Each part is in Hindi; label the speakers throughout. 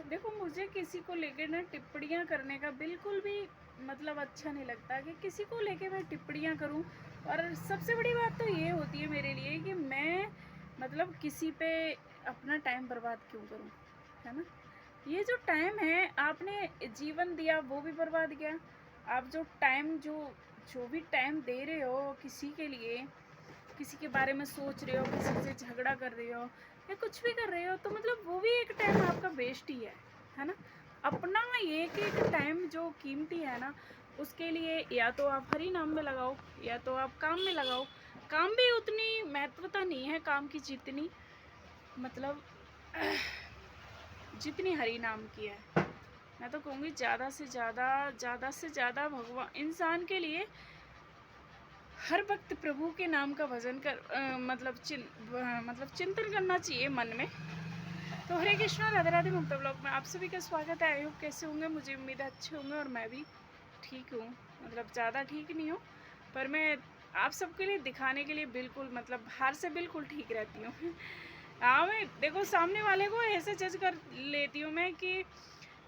Speaker 1: देखो, मुझे किसी को लेके ना टिप्पणियाँ करने का बिल्कुल भी मतलब अच्छा नहीं लगता कि किसी को लेके मैं टिप्पणियाँ करूं। और सबसे बड़ी बात तो ये होती है मेरे लिए कि मैं मतलब किसी पे अपना टाइम बर्बाद क्यों करूं, है ना। ये जो टाइम है आपने जीवन दिया वो भी बर्बाद किया। आप जो टाइम जो भी टाइम दे रहे हो किसी के लिए, किसी के बारे में सोच रहे हो, किसी से झगड़ा कर रहे हो या कुछ भी कर रहे हो, तो मतलब वो भी एक टाइम आपका वेस्ट ही है ना। अपना एक एक टाइम जो कीमती है ना, उसके लिए या तो आप हरी नाम में लगाओ या तो आप काम में लगाओ। काम भी उतनी महत्वता नहीं है काम की जितनी मतलब जितनी हरी नाम की है। मैं तो कहूँगी ज़्यादा से ज़्यादा भगवान इंसान के लिए हर वक्त प्रभु के नाम का भजन कर मतलब चिंतन करना चाहिए मन में। तो हरे कृष्णा, राधे राधे। मुक्ता ब्लॉग में आप सभी का स्वागत है। आई होप कैसे होंगे, मुझे उम्मीद है अच्छे होंगे और मैं भी ठीक हूँ। मतलब ज़्यादा ठीक नहीं हूँ पर मैं आप सबके लिए दिखाने के लिए बिल्कुल मतलब बाहर से बिल्कुल ठीक रहती हूँ। हाँ, मैं देखो सामने वाले को ऐसे जज कर लेती हूँ मैं कि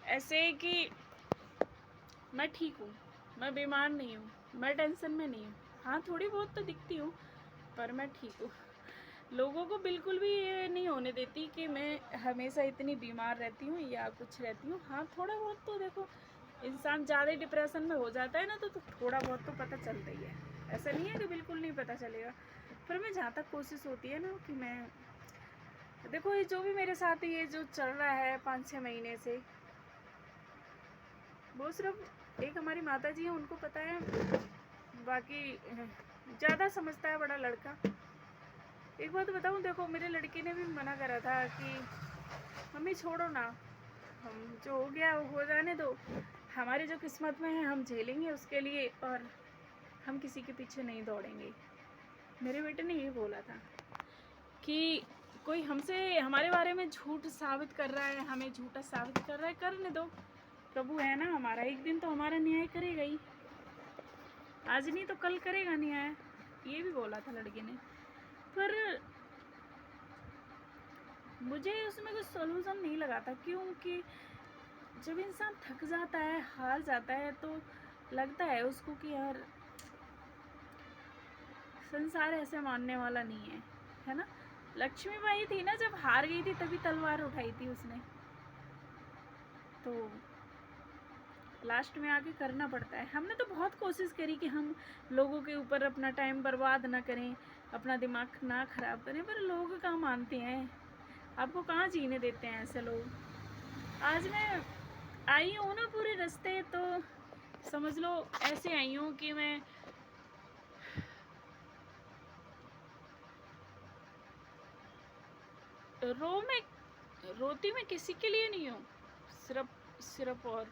Speaker 1: ऐसे कि मैं ठीक हूँ, मैं बीमार नहीं हूँ, मैं टेंशन में नहीं हूँ। हाँ, थोड़ी बहुत तो दिखती हूँ पर मैं ठीक हूँ। लोगों को बिल्कुल भी ये नहीं होने देती कि मैं हमेशा इतनी बीमार रहती हूँ या कुछ रहती हूँ। हाँ, थोड़ा बहुत तो देखो, इंसान ज़्यादा डिप्रेशन में हो जाता है ना तो थोड़ा बहुत तो पता चलता ही है। ऐसा नहीं है कि बिल्कुल नहीं पता चलेगा। पर मैं जहाँ तक कोशिश होती है ना कि मैं देखो, ये जो भी मेरे साथ ये जो चल रहा है 5-6 महीने से, वो सिर्फ एक हमारी माता जी हैं उनको पता है। बाकी ज़्यादा समझता है बड़ा लड़का। एक बात बताऊँ, देखो मेरे लड़के ने भी मना करा था कि मम्मी छोड़ो ना, हम जो हो गया वो हो जाने दो, हमारी जो किस्मत में है हम झेलेंगे उसके लिए और हम किसी के पीछे नहीं दौड़ेंगे। मेरे बेटे ने ये बोला था कि कोई हमसे हमारे बारे में झूठ साबित कर रहा है, हमें झूठा साबित कर रहा है, करने दो। प्रभु है ना हमारा, एक दिन तो हमारा न्याय करेगा ही। आज नहीं तो कल करेगा न्याय। ये भी बोला था लड़के ने। पर मुझे उसमें कुछ सोल्यूशन नहीं लगा था, क्योंकि जब इंसान थक जाता है, हार जाता है, तो लगता है उसको कि यार संसार ऐसे मानने वाला नहीं है ना। लक्ष्मीबाई थी ना, जब हार गई थी तभी तलवार उठाई थी उसने। तो लास्ट में आके करना पड़ता है। हमने तो बहुत कोशिश करी कि हम लोगों के ऊपर अपना टाइम बर्बाद ना करें, अपना दिमाग ना खराब करें, पर लोग कहाँ मानते हैं। आपको कहाँ जीने देते हैं ऐसे लोग। आज मैं आई हूँ ना पूरे रास्ते, तो समझ लो ऐसे आई हूँ कि मैं रोती मैं किसी के लिए नहीं हूँ, सिर्फ और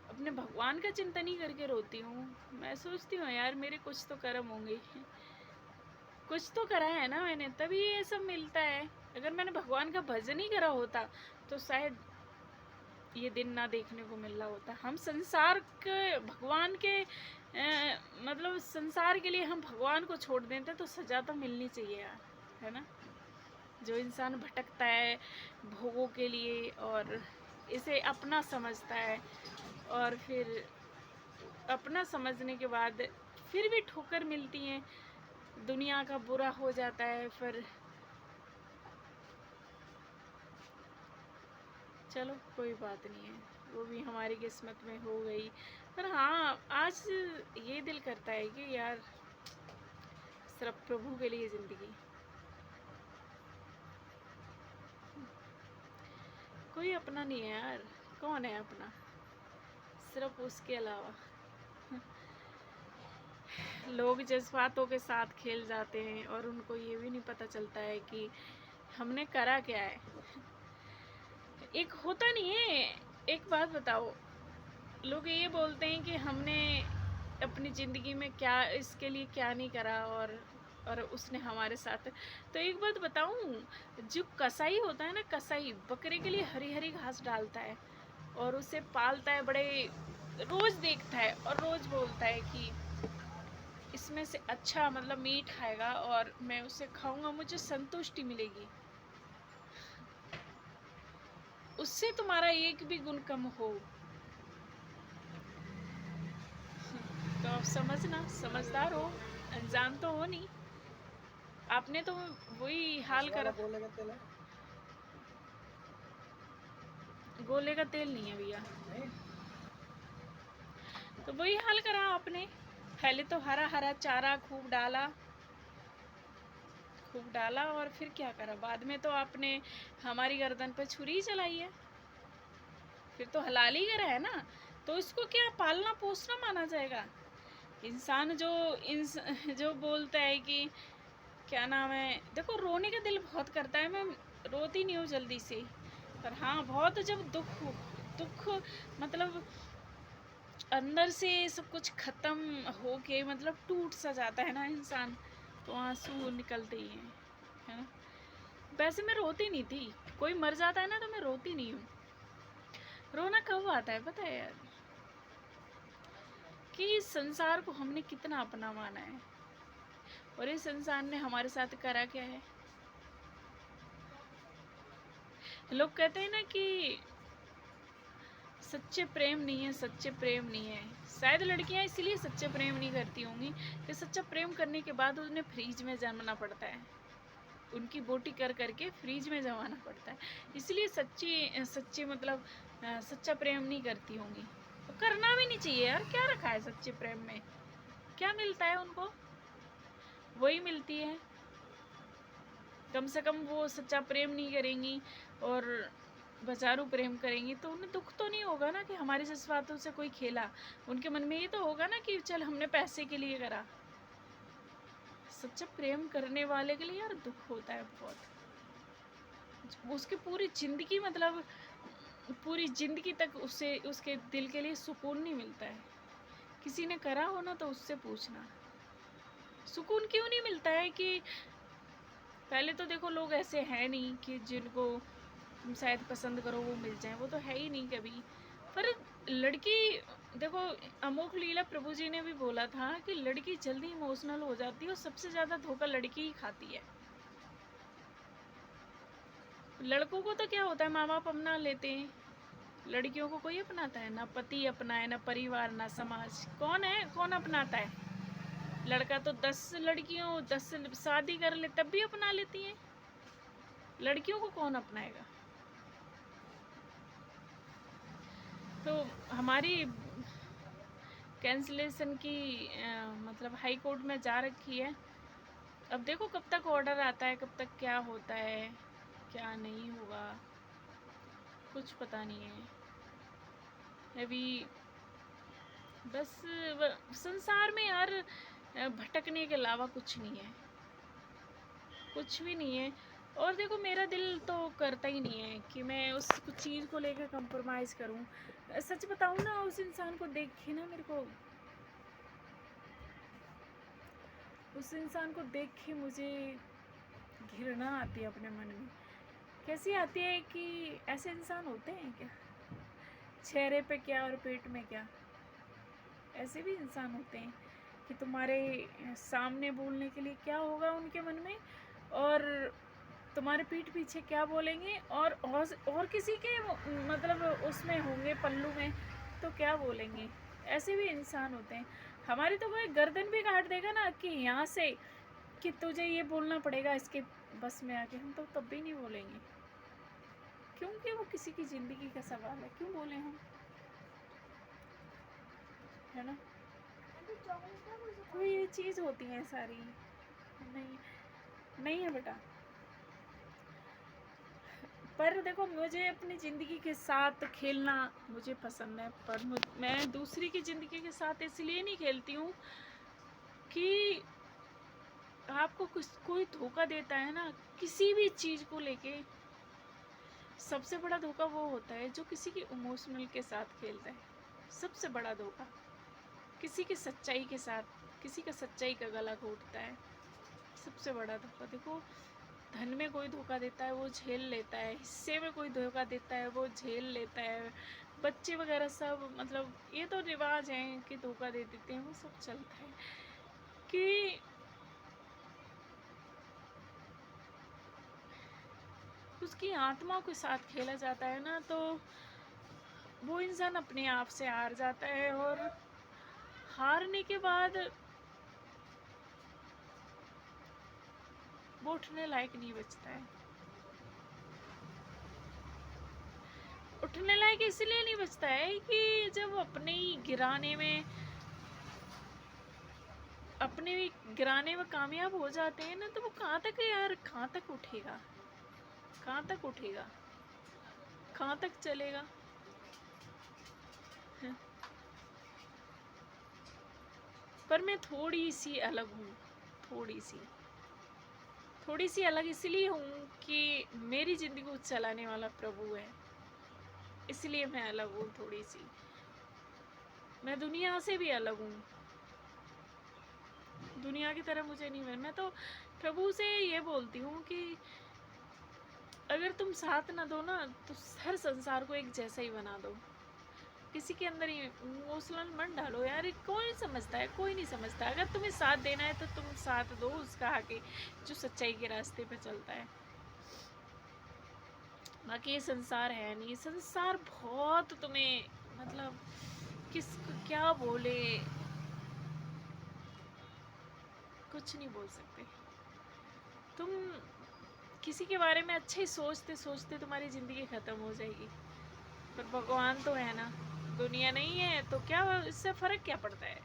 Speaker 1: अपने भगवान का चिंतन ही करके रोती हूँ। मैं सोचती हूँ यार मेरे कुछ तो कर्म होंगे, कुछ तो करा है ना मैंने, तभी ये सब मिलता है। अगर मैंने भगवान का भजन ही करा होता तो शायद ये दिन ना देखने को मिल रहा होता। हम संसार के भगवान के मतलब संसार के लिए हम भगवान को छोड़ देते तो सजा तो मिलनी चाहिए यार, है ना। जो इंसान भटकता है भोगों के लिए और इसे अपना समझता है और फिर अपना समझने के बाद फिर भी ठोकर मिलती है, दुनिया का बुरा हो जाता है, फिर चलो कोई बात नहीं है, वो भी हमारी किस्मत में हो गई। पर हाँ, आज ये दिल करता है कि यार सिर्फ प्रभु के लिए ज़िंदगी, कोई अपना नहीं है यार। कौन है अपना सिर्फ उसके अलावा। लोग जज्बातों के साथ खेल जाते हैं और उनको ये भी नहीं पता चलता है कि हमने करा क्या है। एक होता नहीं है। एक बात बताओ, लोग ये बोलते हैं कि हमने अपनी ज़िंदगी में क्या इसके लिए क्या नहीं करा और उसने हमारे साथ। तो एक बात बताऊं, जो कसाई होता है ना, कसाई बकरे के लिए हरी हरी घास डालता है और उसे पालता है, बड़े रोज़ देखता है और रोज़ बोलता है कि इसमें से अच्छा मतलब मीट खाएगा और मैं उसे खाऊंगा, मुझे संतुष्टि मिलेगी। उससे तुम्हारा एक भी गुण कम हो तो आप समझना, समझदार हो, अनजान तो हो नहीं। आपने तो वही हाल करा। गोले का तेल नहीं है भैया, तो वही हाल करा आपने। पहले तो हरा हरा चारा खूब डाला और फिर क्या करा, बाद में तो आपने हमारी गर्दन पे छुरी ही चलाई है। फिर तो हलाल ही करा है ना, तो इसको क्या पालना पोसना माना जाएगा? इंसान जो बोलता है कि क्या नाम है, देखो रोने का दिल बहुत करता है, मैं रोती नहीं हूँ जल्दी से, पर हाँ बहुत जब दुख मतलब अंदर से सब कुछ खत्म हो के मतलब टूट सा जाता है ना इंसान, तो आंसू निकलते ही हैं, है ना। वैसे मैं रोती नहीं थी, कोई मर जाता है ना तो मैं रोती नहीं हूँ। रोना कब आता है पता है यार, कि इस संसार को हमने कितना अपना माना है और इस संसार ने हमारे साथ करा क्या है। लोग कहते हैं ना कि सच्चे प्रेम नहीं है, सच्चे प्रेम नहीं है। शायद लड़कियां इसलिए सच्चे प्रेम नहीं करती होंगी कि सच्चा प्रेम करने के बाद उन्हें फ्रीज में जमाना पड़ता है, उनकी बोटी कर करके फ्रीज में जमाना पड़ता है, इसलिए सच्ची मतलब सच्चा प्रेम नहीं करती होंगी। तो करना भी नहीं चाहिए यार, क्या रखा है सच्चे प्रेम में, क्या मिलता है उनको, वही मिलती है। कम से कम वो सच्चा प्रेम नहीं करेंगी और बाजारू प्रेम करेंगी तो उन्हें दुख तो नहीं होगा ना कि हमारी जज्बातों से कोई खेला। उनके मन में ये तो होगा ना कि चल हमने पैसे के लिए करा। सच्चा प्रेम करने वाले के लिए यार दुख होता है बहुत, उसकी पूरी जिंदगी मतलब पूरी जिंदगी तक उससे उसके दिल के लिए सुकून नहीं मिलता है। किसी ने करा हो ना तो उससे पूछना सुकून क्यों नहीं मिलता है। कि पहले तो देखो लोग ऐसे हैं नहीं कि जिनको तुम शायद पसंद करो वो मिल जाए, वो तो है ही नहीं कभी। पर लड़की देखो, अमोघ लीला प्रभु जी ने भी बोला था कि लड़की जल्दी इमोशनल हो जाती है और सबसे ज़्यादा धोखा लड़की ही खाती है। लड़कों को तो क्या होता है, माँ बाप अपना लेते हैं, लड़कियों को कोई अपनाता है ना, पति अपनाए ना परिवार ना समाज, कौन अपनाता है। लड़का तो 10 लड़कियों 10 शादी कर ले तब भी अपना लेती हैं, लड़कियों को कौन अपनाएगा। तो हमारी कैंसलेशन की मतलब हाई कोर्ट में जा रखी है। अब देखो कब तक ऑर्डर आता है, कब तक क्या होता है क्या नहीं होगा, कुछ पता नहीं है अभी। बस संसार में यार भटकने के अलावा कुछ नहीं है, कुछ भी नहीं है। और देखो मेरा दिल तो करता ही नहीं है कि मैं उस कुछ चीज़ को लेकर कंप्रोमाइज़ करूं। सच बताऊं ना, उस इंसान को देख के ना मेरे को, उस इंसान को देख के मुझे घृणा आती है अपने मन में। कैसी आती है कि ऐसे इंसान होते हैं क्या, चेहरे पे क्या और पेट में क्या। ऐसे भी इंसान होते हैं कि तुम्हारे सामने बोलने के लिए क्या होगा उनके मन में, और तुम्हारे पीठ पीछे क्या बोलेंगे, और किसी के मतलब उसमें होंगे पल्लू में तो क्या बोलेंगे। ऐसे भी इंसान होते हैं। हमारी तो कोई गर्दन भी काट देगा ना कि यहाँ से कि तुझे ये बोलना पड़ेगा इसके बस में आके, हम तो तब भी नहीं बोलेंगे, क्योंकि वो किसी की ज़िंदगी का सवाल है, क्यों बोले हम, है ना। तो ये चीज़ होती है सारी। नहीं नहीं है बेटा, पर देखो मुझे अपनी ज़िंदगी के साथ खेलना मुझे पसंद है, पर मैं दूसरी की ज़िंदगी के साथ इसलिए नहीं खेलती हूँ कि आपको कोई धोखा देता है ना किसी भी चीज़ को लेके, सबसे बड़ा धोखा वो होता है जो किसी की इमोशनल के साथ खेलता है। सबसे बड़ा धोखा किसी की सच्चाई के साथ, किसी का सच्चाई का गला घोटता है, सबसे बड़ा धोखा। देखो धन में कोई धोखा देता है वो झेल लेता है, हिस्से में कोई धोखा देता है वो झेल लेता है, बच्चे वगैरह सब मतलब ये तो रिवाज हैं कि धोखा दे देते हैं, वो सब चलता है। कि उसकी आत्मा के साथ खेला जाता है ना, तो वो इंसान अपने आप से हार जाता है, और हारने के बाद वो उठने लायक नहीं बचता है। उठने लायक इसलिए नहीं बचता है कि जब अपने गिराने में कामयाब हो जाते हैं ना, तो वो कहाँ तक यार, कहाँ तक उठेगा, कहाँ तक उठेगा, कहाँ तक चलेगा। पर मैं थोड़ी सी अलग हूँ, थोड़ी सी अलग इसलिए हूँ कि मेरी ज़िंदगी को चलाने वाला प्रभु है, इसलिए मैं अलग हूँ थोड़ी सी। मैं दुनिया से भी अलग हूँ, दुनिया की तरह मुझे नहीं मैं तो प्रभु से ये बोलती हूँ कि अगर तुम साथ ना दो ना, तो हर संसार को एक जैसा ही बना दो, किसी के अंदर इमोशनल मत डालो यार। कोई समझता है, कोई नहीं समझता। अगर तुम्हें साथ देना है तो तुम साथ दो उसका आगे, जो सच्चाई के रास्ते पे चलता है। बाकी ये संसार है नहीं, संसार बहुत तुम्हें मतलब क्या बोले, कुछ नहीं बोल सकते। तुम किसी के बारे में अच्छे सोचते सोचते तुम्हारी ज़िंदगी ख़त्म हो जाएगी, पर भगवान तो है ना, दुनिया नहीं है, तो क्या इससे फ़र्क क्या पड़ता है।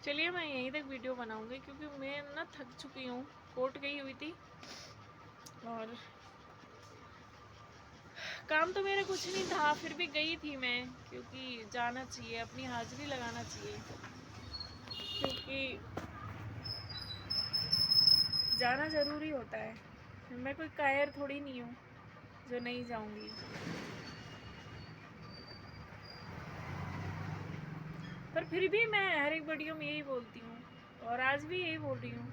Speaker 1: चलिए मैं यहीं तक वीडियो बनाऊंगी, क्योंकि मैं ना थक चुकी हूँ, कोर्ट गई हुई थी, और काम तो मेरा कुछ नहीं था, फिर भी गई थी मैं, क्योंकि जाना चाहिए, अपनी हाजिरी लगाना चाहिए, क्योंकि जाना ज़रूरी होता है। मैं कोई कायर थोड़ी नहीं हूँ जो नहीं जाऊँगी। पर फिर भी मैं हर एक वीडियो में यही बोलती हूँ, और आज भी यही बोल रही हूँ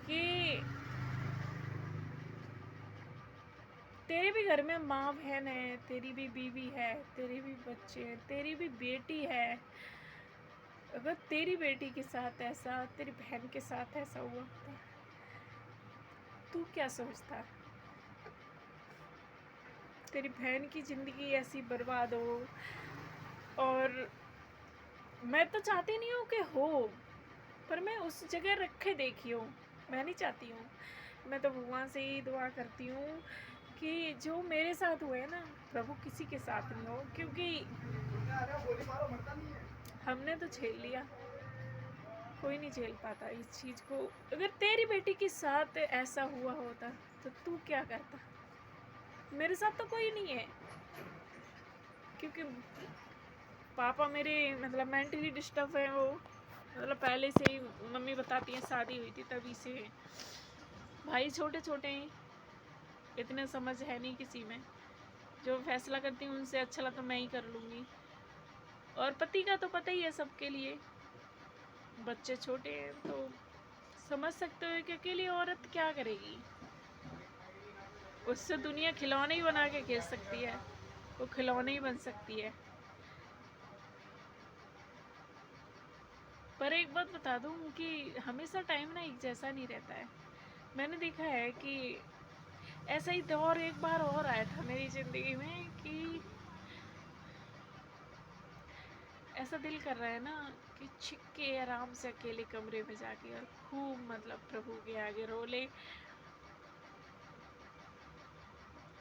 Speaker 1: कि तेरे भी घर में माँ बहन है, तेरी भी बीवी है, तेरे भी बच्चे हैं, तेरी भी बेटी है। अगर तेरी बेटी के साथ ऐसा, तेरी बहन के साथ ऐसा हुआ होता, तू क्या सोचता? तेरी बहन की ज़िंदगी ऐसी बर्बाद हो, और मैं तो चाहती नहीं हूँ कि हो, पर मैं उस जगह रखे देखी हूँ, मैं नहीं चाहती हूँ। मैं तो भगवान से ही दुआ करती हूँ कि जो मेरे साथ हुए ना, प्रभु किसी के साथ नहीं हो, क्योंकि हमने तो झेल लिया, कोई नहीं झेल पाता इस चीज़ को। अगर तेरी बेटी के साथ ऐसा हुआ होता तो तू क्या करता? मेरे साथ तो कोई नहीं है, क्योंकि पापा मेरे मतलब मेंटली डिस्टर्ब है, वो मतलब पहले से ही मम्मी बताती हैं, शादी हुई थी तभी से। भाई छोटे छोटे हैं, इतने समझ है नहीं किसी में, जो फैसला करती हूँ उनसे अच्छा लगा तो मैं ही कर लूँगी। और पति का तो पता ही है सबके लिए, बच्चे छोटे हैं तो समझ सकते हो कि अकेली औरत क्या करेगी। उससे दुनिया खिलौने ही बना के खेल सकती है, वो खिलौने ही बन सकती है। पर एक बात बता दूँ कि हमेशा टाइम ना एक जैसा नहीं रहता है। मैंने देखा है कि ऐसा ही दौर एक बार और आया था मेरी ज़िंदगी में कि ऐसा दिल कर रहा है ना कि छिप के आराम से अकेले कमरे में जाके और खूब मतलब प्रभु के आगे रो ले।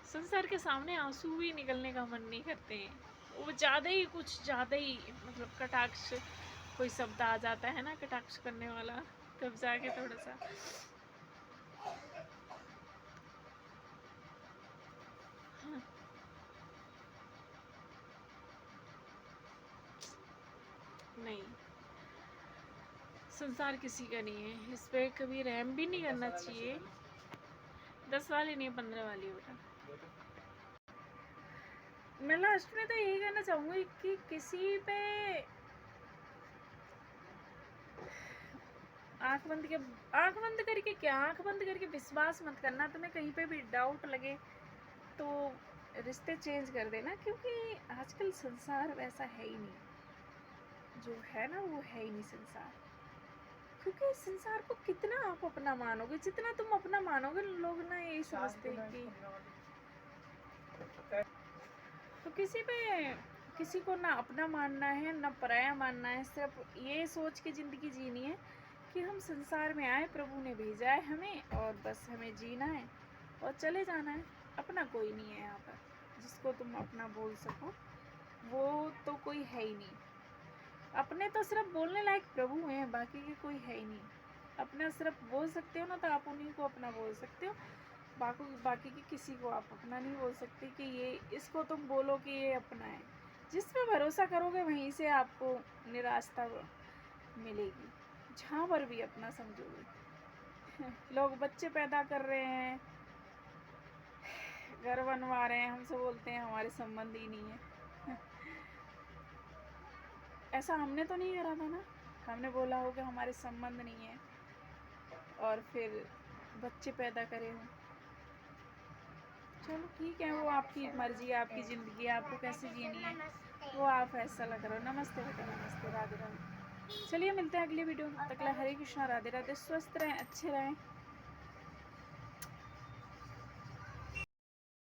Speaker 1: संसार के सामने आंसू भी निकलने का मन नहीं करते हैं, वो ज़्यादा ही कुछ ज़्यादा ही मतलब कटाक्ष, कोई शब्द आ जाता है ना कटाक्ष करने वाला, तब जाके थोड़ा सा हाँ। नहीं, संसार किसी का नहीं है, इस पे कभी रहम भी नहीं करना चाहिए। 10 वाली नहीं, 15 वाली बेटा। मैं लास्ट में तो यही कहना चाहूँगी कि किसी पे आंख बंद करके क्या, आंख बंद करके विश्वास मत करना। तुम्हें कहीं पे भी डाउट लगे तो रिश्ते चेंज कर देना, क्योंकि आजकल संसार वैसा है ही नहीं, जो है ना वो है ही नहीं संसार। क्योंकि संसार को कितना आप अपना मानोगे, जितना तुम अपना मानोगे लोग ना यही समझते हैं कि तो किसी को ना अपना मानना है ना पराया मानना है। सिर्फ ये सोच के ज़िंदगी जीनी है कि हम संसार में आए, प्रभु ने भेजा है हमें और बस हमें जीना है और चले जाना है। अपना कोई नहीं है यहाँ पर जिसको तुम अपना बोल सको, वो तो कोई है ही नहीं। अपने तो सिर्फ बोलने लायक प्रभु हैं, बाकी के कोई है ही नहीं। अपना सिर्फ बोल सकते हो ना तो आप उन्हीं को अपना बोल सकते हो, बाकी के किसी को आप अपना नहीं बोल सकते कि ये इसको तुम बोलो कि ये अपना है। जिस पे भरोसा करोगे वहीं से आपको निराशा मिलेगी, जहाँ पर भी अपना समझोगे। लोग बच्चे पैदा कर रहे हैं, घर बनवा रहे हैं, हमसे बोलते हैं हमारे संबंध ही नहीं है। ऐसा हमने तो नहीं करा था ना, हमने बोला हो कि हमारे संबंध नहीं है और फिर बच्चे पैदा करे हों। चलो ठीक है, वो आपकी मर्जी, आपकी ज़िंदगी, आपको कैसे जीनी है वो आप फैसला करो। नमस्ते बेटा, नमस्ते, राधे राधे। चलिए मिलते हैं अगली वीडियो में, तब तक के लिए हरे कृष्णा, राधे राधे। स्वस्थ रहें, अच्छे रहें।